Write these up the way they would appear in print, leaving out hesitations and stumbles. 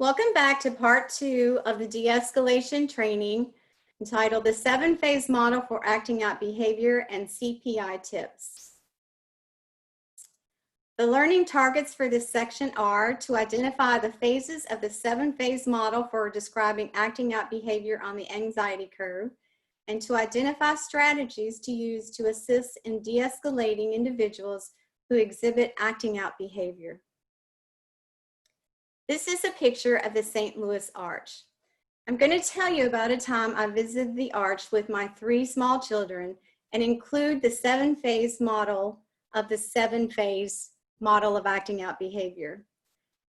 Welcome back to part 2 of the de-escalation training entitled The 7-Phase Model for Acting Out Behavior and CPI Tips. The learning targets for this section are to identify the phases of the 7-phase model for describing acting out behavior on the anxiety curve, and to identify strategies to use to assist in de-escalating individuals who exhibit acting out behavior. This is a picture of the St. Louis Arch. I'm going to tell you about a time I visited the Arch with my 3 small children and include the 7-phase model of the 7-phase model of acting out behavior.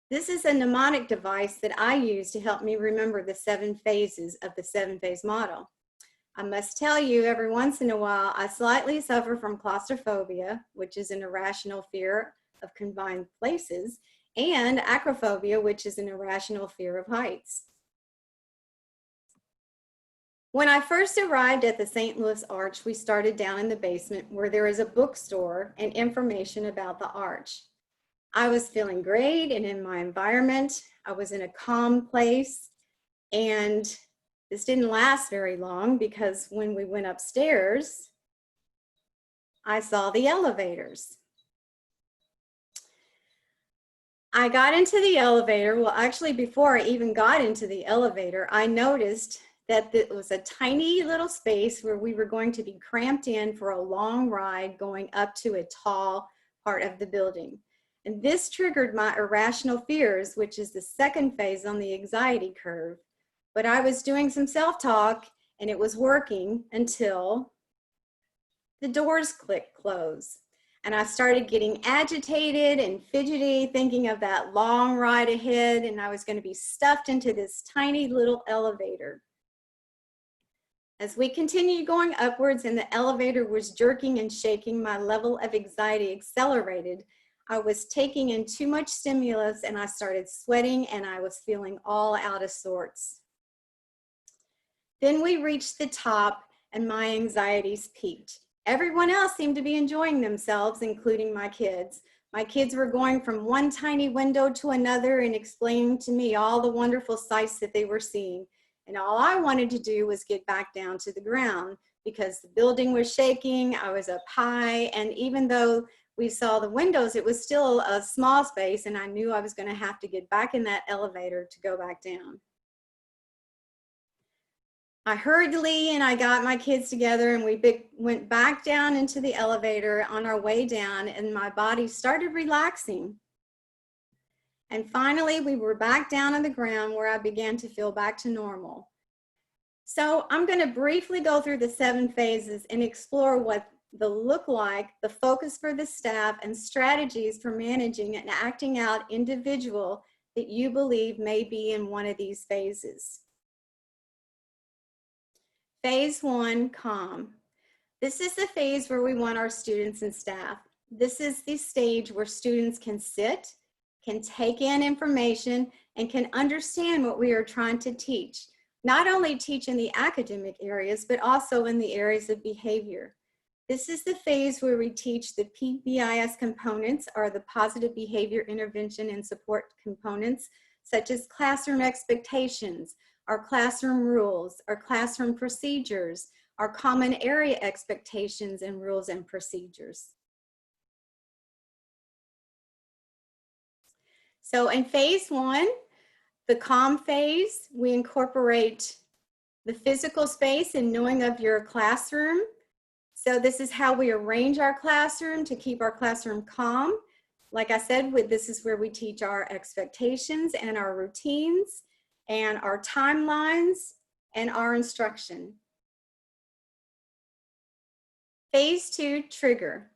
This is a mnemonic device that I use to help me remember the 7 phases of the 7-phase model. I must tell you, every once in a while, I slightly suffer from claustrophobia, which is an irrational fear of confined places, and acrophobia, which is an irrational fear of heights. When I first arrived at the St. Louis Arch, we started down in the basement where there is a bookstore and information about the Arch. I was feeling great and in my environment. I was in a calm place, and this didn't last very long because when we went upstairs, I saw the elevators. I got into the elevator. Well, actually, before I even got into the elevator, I noticed that it was a tiny little space where we were going to be cramped in for a long ride going up to a tall part of the building. And this triggered my irrational fears, which is the 2nd phase on the anxiety curve. But I was doing some self-talk and it was working until the doors clicked close. And I started getting agitated and fidgety, thinking of that long ride ahead, and I was going to be stuffed into this tiny little elevator. As we continued going upwards and the elevator was jerking and shaking, my level of anxiety accelerated. I was taking in too much stimulus and I started sweating and I was feeling all out of sorts. Then we reached the top and my anxieties peaked. Everyone else seemed to be enjoying themselves, including my kids. My kids were going from one tiny window to another and explaining to me all the wonderful sights that they were seeing. And all I wanted to do was get back down to the ground because the building was shaking, I was up high, and even though we saw the windows, it was still a small space, and I knew I was going to have to get back in that elevator to go back down. I hurriedly and I got my kids together and we went back down into the elevator on our way down, and my body started relaxing. And finally, we were back down on the ground where I began to feel back to normal. So I'm going to briefly go through the 7 phases and explore what they look like, the focus for the staff, and strategies for managing and acting out individual that you believe may be in one of these phases. Phase 1, calm. This is the phase where we want our students and staff. This is the stage where students can sit, can take in information, and can understand what we are trying to teach. Not only teach in the academic areas, but also in the areas of behavior. This is the phase where we teach the PBIS components, or the positive behavior intervention and support components, such as classroom expectations, our classroom rules, our classroom procedures, our common area expectations and rules and procedures. So in phase 1, the calm phase, we incorporate the physical space and knowing of your classroom. So this is how we arrange our classroom to keep our classroom calm. Like I said, this is where we teach our expectations and our routines and our timelines and our instruction. Phase 2, trigger.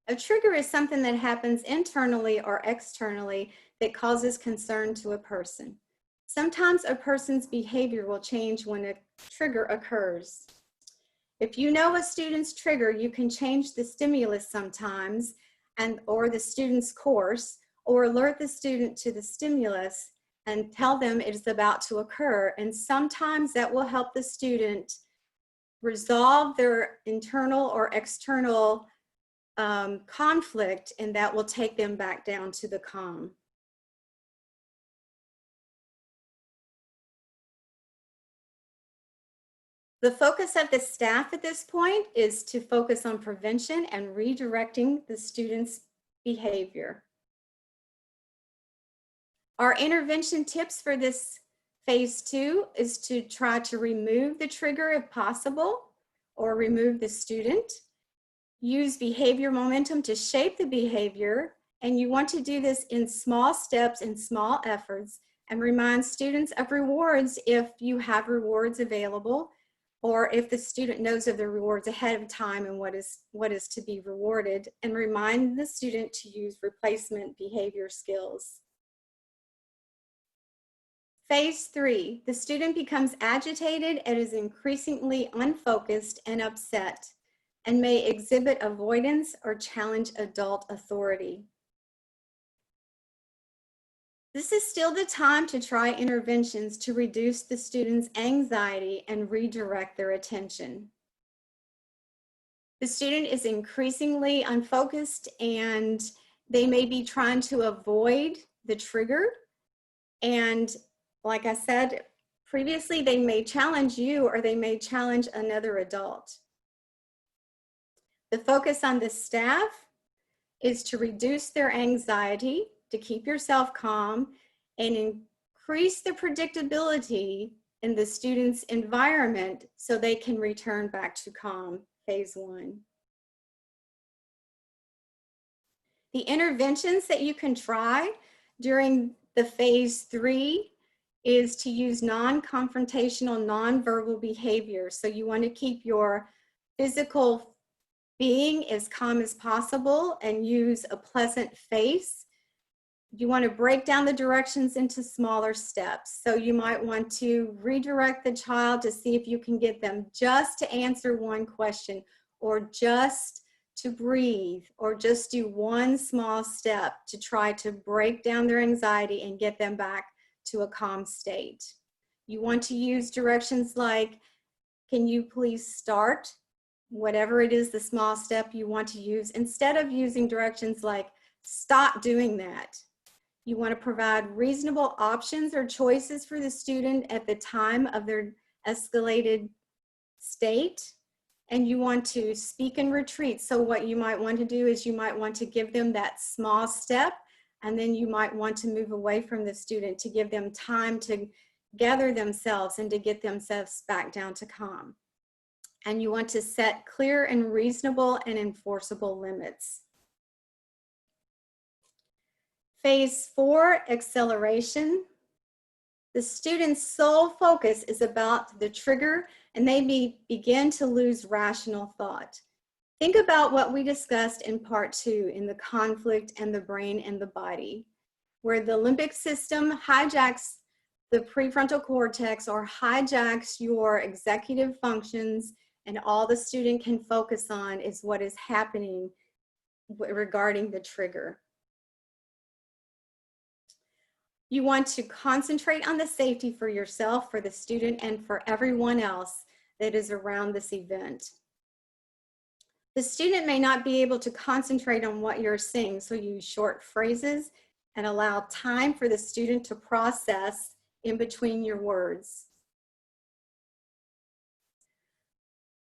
A trigger is something that happens internally or externally that causes concern to a person. Sometimes a person's behavior will change when a trigger occurs. If you know a student's trigger, you can change the stimulus sometimes or the student's course, or alert the student to the stimulus and tell them it is about to occur. And sometimes that will help the student resolve their internal or external conflict, and that will take them back down to the calm. The focus of the staff at this point is to focus on prevention and redirecting the student's behavior. Our intervention tips for this phase 2 is to try to remove the trigger if possible, or remove the student. Use behavior momentum to shape the behavior, and you want to do this in small steps and small efforts, and remind students of rewards if you have rewards available, or if the student knows of the rewards ahead of time and what is to be rewarded, and remind the student to use replacement behavior skills. Phase 3, the student becomes agitated and is increasingly unfocused and upset, and may exhibit avoidance or challenge adult authority. This is still the time to try interventions to reduce the student's anxiety and redirect their attention. The student is increasingly unfocused and they may be trying to avoid the trigger. And like I said previously, they may challenge you or they may challenge another adult. The focus on the staff is to reduce their anxiety, to keep yourself calm, and increase the predictability in the student's environment so they can return back to calm, phase 1. The interventions that you can try during the phase 3 is to use non-confrontational, non-verbal behavior. So you want to keep your physical being as calm as possible and use a pleasant face. You want to break down the directions into smaller steps. So you might want to redirect the child to see if you can get them just to answer one question, or just to breathe, or just do one small step to try to break down their anxiety and get them back to a calm state. You want to use directions like, can you please start? Whatever it is, the small step you want to use, instead of using directions like, stop doing that. You want to provide reasonable options or choices for the student at the time of their escalated state. And you want to speak and retreat. So what you might want to do is you might want to give them that small step, and then you might want to move away from the student to give them time to gather themselves and to get themselves back down to calm. And you want to set clear and reasonable and enforceable limits. Phase 4, acceleration. The student's sole focus is about the trigger, and they begin to lose rational thought. Think about what we discussed in part 2 in the conflict and the brain and the body, where the limbic system hijacks the prefrontal cortex or hijacks your executive functions, and all the student can focus on is what is happening regarding the trigger. You want to concentrate on the safety for yourself, for the student, and for everyone else that is around this event. The student may not be able to concentrate on what you're saying, so use short phrases and allow time for the student to process in between your words.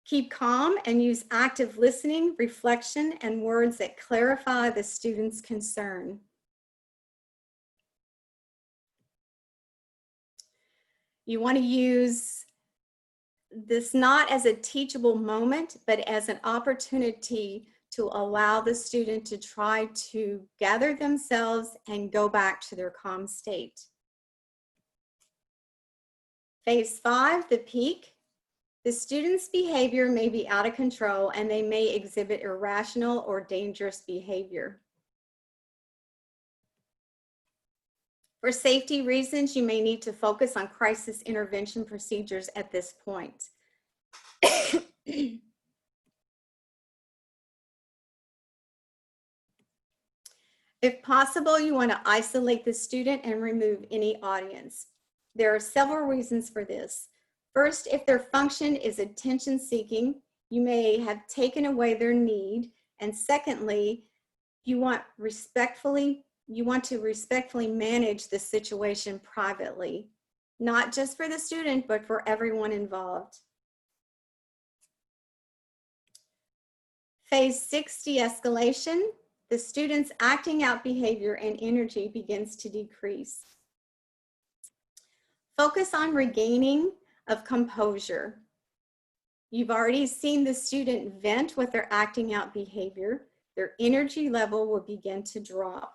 Keep calm and use active listening, reflection, and words that clarify the student's concern. You want to use this not as a teachable moment, but as an opportunity to allow the student to try to gather themselves and go back to their calm state. Phase 5, the peak. The student's behavior may be out of control and they may exhibit irrational or dangerous behavior. For safety reasons, you may need to focus on crisis intervention procedures at this point. If possible, you want to isolate the student and remove any audience. There are several reasons for this. First, if their function is attention seeking, you may have taken away their need. And secondly, you want to respectfully manage the situation privately, not just for the student, but for everyone involved. Phase 6, de-escalation. The student's acting out behavior and energy begins to decrease. Focus on regaining of composure. You've already seen the student vent with their acting out behavior. Their energy level will begin to drop.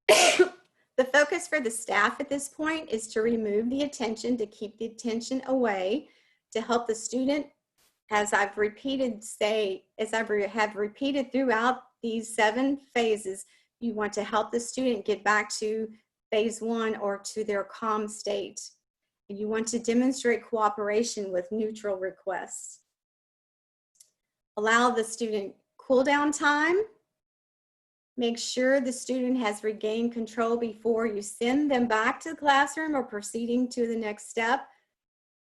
The focus for the staff at this point is to remove the attention, to keep the attention away, to help the student, as I've repeated throughout these 7 phases, you want to help the student get back to phase 1 or to their calm state. And you want to demonstrate cooperation with neutral requests. Allow the student cool down time. Make sure the student has regained control before you send them back to the classroom or proceeding to the next step.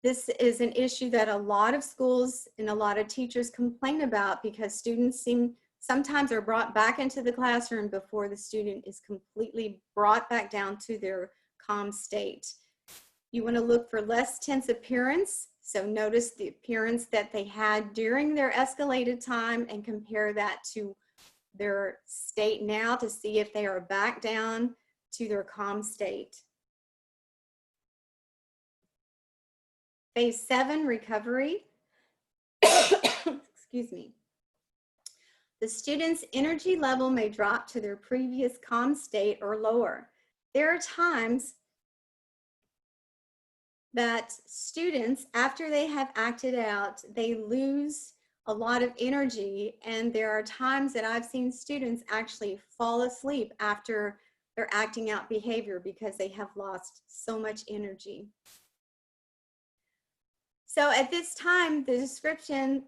This is an issue that a lot of schools and a lot of teachers complain about because students sometimes are brought back into the classroom before the student is completely brought back down to their calm state. You want to look for less tense appearance. So notice the appearance that they had during their escalated time and compare that to their state now to see if they are back down to their calm state. Phase 7, recovery. Excuse me. The student's energy level may drop to their previous calm state or lower. There are times that students, after they have acted out, they lose a lot of energy, and there are times that I've seen students actually fall asleep after their acting out behavior because they have lost so much energy. So at this time, the description,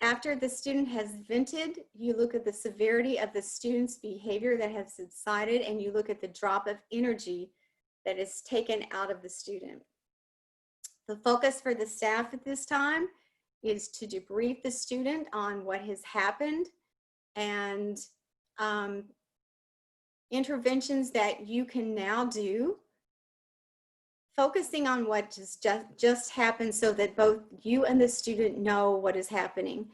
after the student has vented, you look at the severity of the student's behavior that has subsided, and you look at the drop of energy that is taken out of the student. The focus for the staff at this time is to debrief the student on what has happened and interventions that you can now do, focusing on what just happened so that both you and the student know what is happening.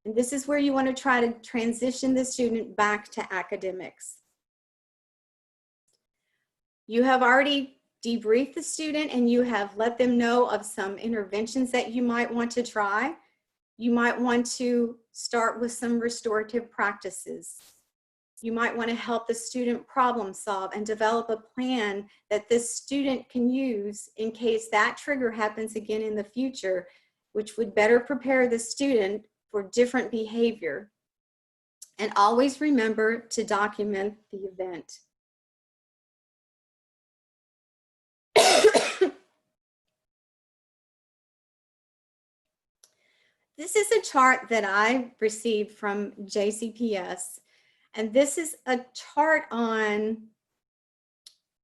And this is where you want to try to transition the student back to academics. You have already debrief the student and you have let them know of some interventions that you might want to try. You might want to start with some restorative practices. You might want to help the student problem solve and develop a plan that this student can use in case that trigger happens again in the future, which would better prepare the student for different behavior. And always remember to document the event. This is a chart that I received from JCPS, and this is a chart on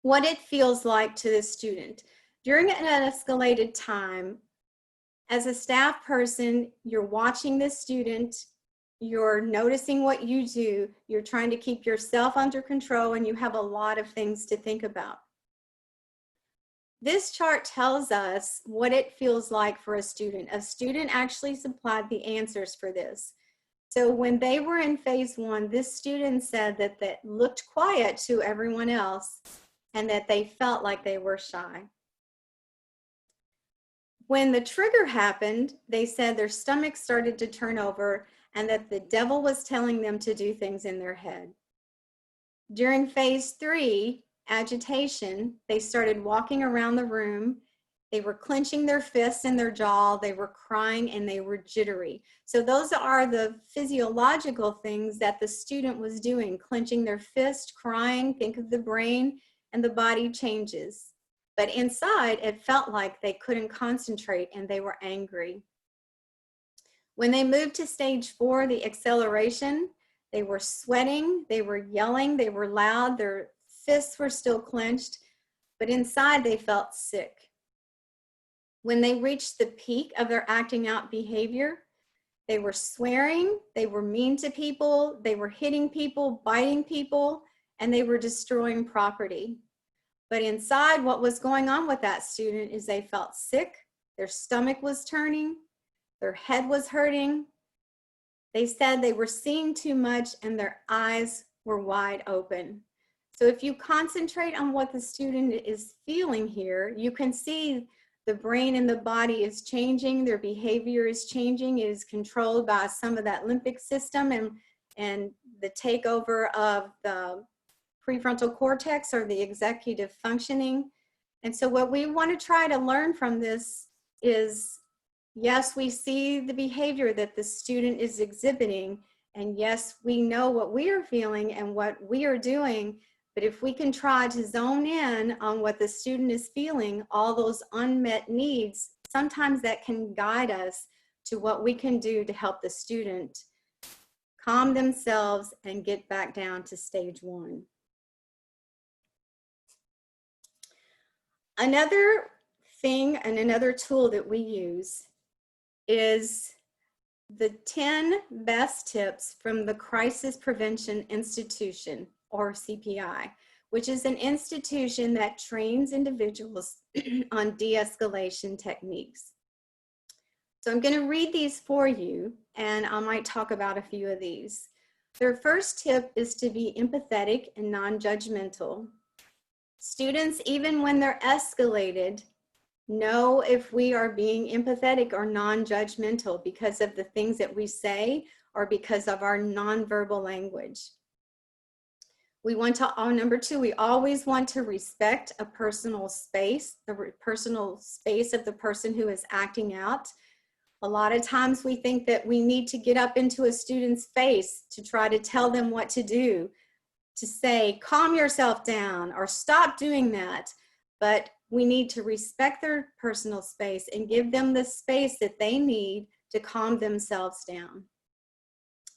what it feels like to the student. During an escalated time, as a staff person, you're watching the student, you're noticing what you do, you're trying to keep yourself under control, and you have a lot of things to think about. This chart tells us what it feels like for a student. A student actually supplied the answers for this. So when they were in phase 1, this student said that they looked quiet to everyone else and that they felt like they were shy. When the trigger happened, they said their stomach started to turn over and that the devil was telling them to do things in their head. During phase 3, agitation, they started walking around the room. They were clenching their fists in their jaw, they were crying, and they were jittery. So those are the physiological things that the student was doing, clenching their fist, crying. Think of the brain and the body changes. But inside, it felt like they couldn't concentrate and they were angry. When they moved to stage 4, the acceleration, they were sweating, they were yelling, they were loud, their fists were still clenched, but inside they felt sick. When they reached the peak of their acting out behavior, they were swearing, they were mean to people, they were hitting people, biting people, and they were destroying property. But inside, what was going on with that student is they felt sick, their stomach was turning, their head was hurting. They said they were seeing too much and their eyes were wide open. So if you concentrate on what the student is feeling here, you can see the brain and the body is changing, their behavior is changing, it is controlled by some of that limbic system and the takeover of the prefrontal cortex or the executive functioning. And so what we want to try to learn from this is, yes, we see the behavior that the student is exhibiting, and yes, we know what we are feeling and what we are doing, but if we can try to zone in on what the student is feeling, all those unmet needs, sometimes that can guide us to what we can do to help the student calm themselves and get back down to stage 1. Another thing and another tool that we use is the 10 best tips from the Crisis Prevention Institution, or CPI, which is an institution that trains individuals on de-escalation techniques. So I'm going to read these for you, and I might talk about a few of these. Their first tip is to be empathetic and non-judgmental. Students, even when they're escalated, know if we are being empathetic or non-judgmental because of the things that we say or because of our nonverbal language. We want to, number 2, we always want to respect a personal space, the personal space of the person who is acting out. A lot of times we think that we need to get up into a student's face to try to tell them what to do, to say, calm yourself down or stop doing that. But we need to respect their personal space and give them the space that they need to calm themselves down.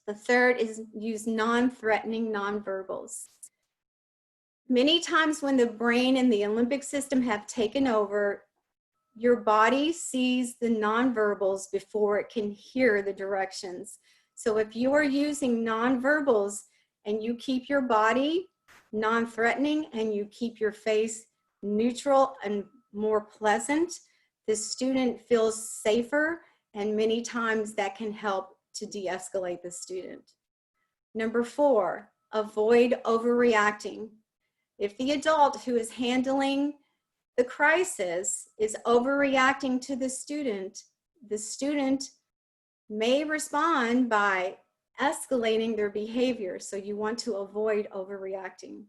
The third is use non-threatening nonverbals. Many times when the brain and the limbic system have taken over, your body sees the nonverbals before it can hear the directions. So if you are using nonverbals and you keep your body non-threatening and you keep your face neutral and more pleasant, the student feels safer, and many times that can help to de-escalate the student. Number 4, avoid overreacting. If the adult who is handling the crisis is overreacting to the student may respond by escalating their behavior, so you want to avoid overreacting.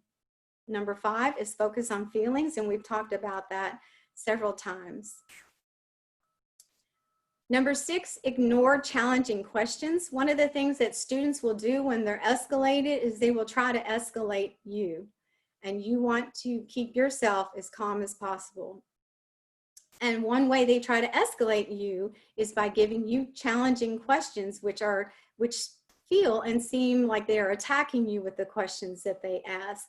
Number 5 is focus on feelings, and we've talked about that several times. Number 6, ignore challenging questions. One of the things that students will do when they're escalated is they will try to escalate you, and you want to keep yourself as calm as possible. And one way they try to escalate you is by giving you challenging questions, which feel and seem like they are attacking you with the questions that they ask.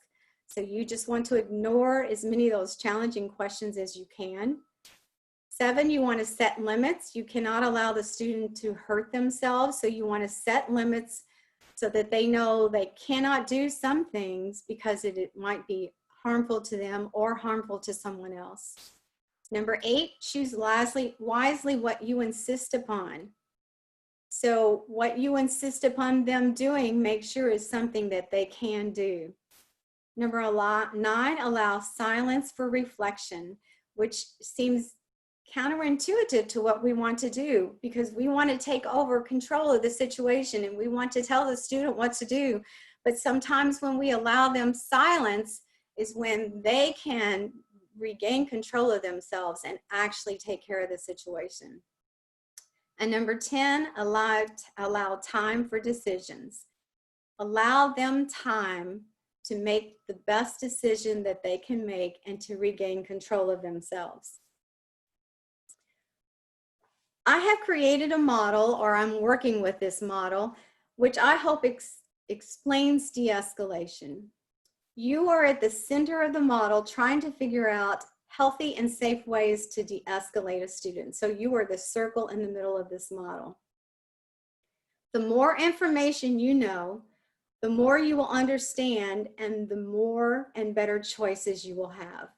So you just want to ignore as many of those challenging questions as you can. 7, you want to set limits. You cannot allow the student to hurt themselves, so you want to set limits so that they know they cannot do some things because it might be harmful to them or harmful to someone else. Number 8, choose wisely what you insist upon. So what you insist upon them doing, make sure is something that they can do. Number 9, allow silence for reflection, which seems counterintuitive to what we want to do, because we want to take over control of the situation and we want to tell the student what to do. But sometimes when we allow them silence is when they can regain control of themselves and actually take care of the situation. And number 10, allow time for decisions. Allow them time to make the best decision that they can make and to regain control of themselves. I have created a model, or I'm working with this model, which I hope explains de-escalation. You are at the center of the model trying to figure out healthy and safe ways to de-escalate a student. So you are the circle in the middle of this model. The more information you know, the more you will understand, and the more and better choices you will have.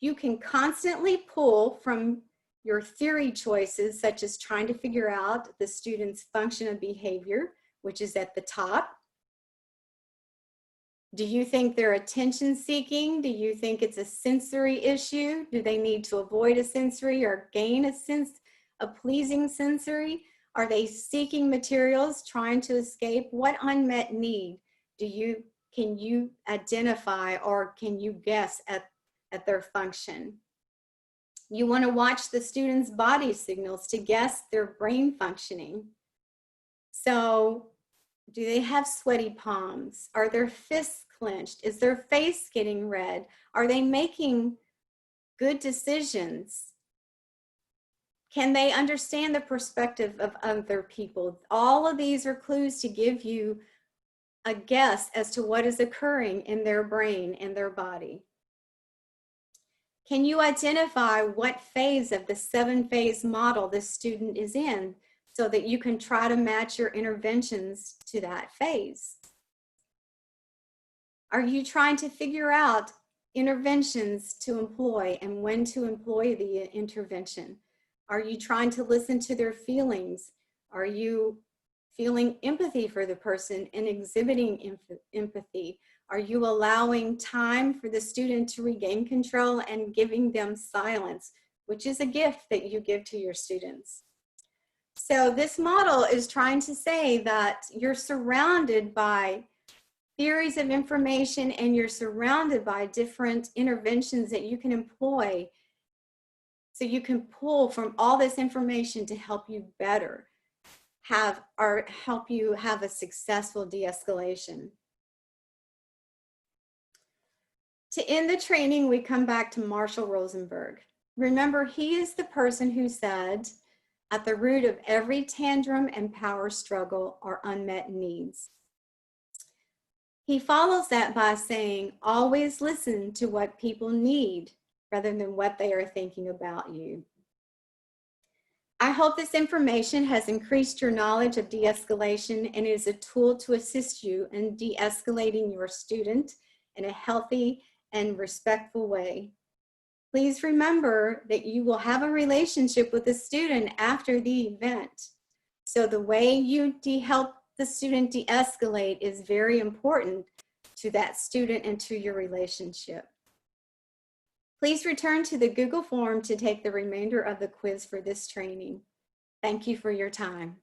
You can constantly pull from your theory choices, such as trying to figure out the student's function of behavior, which is at the top. Do you think they're attention seeking? Do you think it's a sensory issue? Do they need to avoid a sensory or gain a pleasing sensory? Are they seeking materials, trying to escape? What unmet need can you identify, or can you guess at their function? You want to watch the students' body signals to guess their brain functioning. So, do they have sweaty palms? Are their fists clenched? Is their face getting red? Are they making good decisions? Can they understand the perspective of other people? All of these are clues to give you a guess as to what is occurring in their brain and their body. Can you identify what phase of the 7-phase model this student is in so that you can try to match your interventions to that phase? Are you trying to figure out interventions to employ and when to employ the intervention? Are you trying to listen to their feelings? Are you feeling empathy for the person and exhibiting empathy? Are you allowing time for the student to regain control and giving them silence, which is a gift that you give to your students? So this model is trying to say that you're surrounded by theories of information and you're surrounded by different interventions that you can employ, so you can pull from all this information to help you better help you have a successful de-escalation. To end the training, we come back to Marshall Rosenberg. Remember, he is the person who said, at the root of every tantrum and power struggle are unmet needs. He follows that by saying, always listen to what people need rather than what they are thinking about you. I hope this information has increased your knowledge of de-escalation and is a tool to assist you in de-escalating your student in a healthy and respectful way. Please remember that you will have a relationship with the student after the event. So the way you help the student de-escalate is very important to that student and to your relationship. Please return to the Google form to take the remainder of the quiz for this training. Thank you for your time.